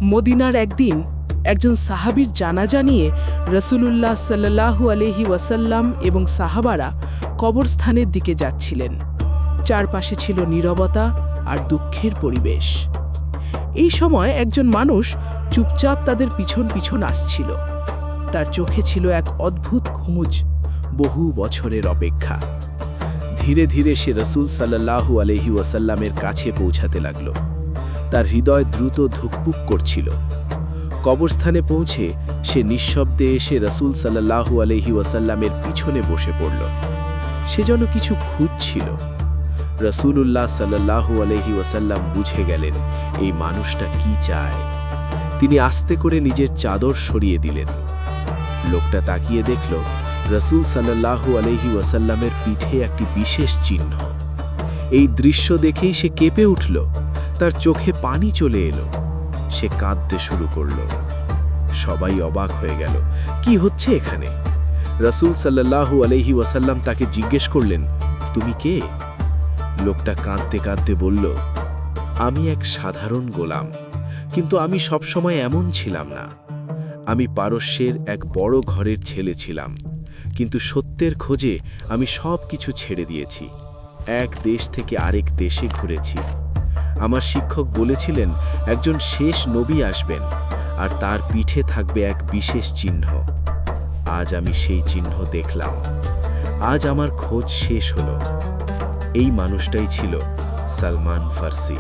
মদিনার একদিন একজন সাহাবীর জানাজা নিয়ে রাসূলুল্লাহ সাল্লাল্লাহু আলাইহি ওয়াসাল্লাম এবং সাহাবারা কবরস্থানের দিকে যাচ্ছিলেন। চারপাশে ছিল নীরবতা আর দুঃখের পরিবেশ। এই সময় একজন মানুষ চুপচাপ তাদের পিছন পিছন আসছিল। তার চোখে ছিল এক অদ্ভুত খুমুজ, বহু বছরের অপেক্ষা। ধীরে ধীরে সে রাসূল সাল্লাল্লাহু আলাইহি ওয়াসাল্লামের কাছে পৌঁছাতে লাগল। তার হৃদয় দ্রুত ধুকপুক করছিল। কবরস্থানে পৌঁছে সে নিঃশব্দে এসে রাসূল সাল্লাল্লাহু আলাইহি ওয়াসাল্লামের পিছনে বসে পড়ল। সে যেন কিছু খুঁজছিল। রাসূলুল্লাহ সাল্লাল্লাহু আলাইহি ওয়াসাল্লাম বুঝে গেলেন এই মানুষটা কি চায়। তিনি আস্তে করে নিজের চাদর সরিয়ে দিলেন। লোকটা তাকিয়ে দেখল রাসূল সাল্লাল্লাহু আলাইহি ওয়াসাল্লামের পিঠে একটি বিশেষ চিহ্ন। এই দৃশ্য দেখেই সে কেঁপে উঠল। তার চোখে পানি চলে এলো। সে কাঁদতে শুরু করল। সবাই অবাক হয়ে গেল, কি হচ্ছে এখানে? রাসূল সাল্লাল্লাহু আলাইহি ওয়াসাল্লাম তাকে জিজ্ঞেস করলেন, তুমি কে? লোকটা কাঁদতে কাঁদতে বলল, আমি এক সাধারণ গোলাম, কিন্তু আমি সবসময় এমন ছিলাম না। আমি পারস্যের এক বড় ঘরের ছেলে ছিলাম, কিন্তু সত্যের খোঁজে আমি সব কিছু ছেড়ে দিয়েছি। এক দেশ থেকে আরেক দেশে ঘুরেছি। আমার শিক্ষক বলেছিলেন একজন শেষ নবী আসবেন, আর তার পিঠে থাকবে এক বিশেষ চিহ্ন। আজ আমি সেই চিহ্ন দেখলাম। আজ আমার খোঁজ শেষ হলো। এই মানুষটাই ছিল সালমান ফার্সি।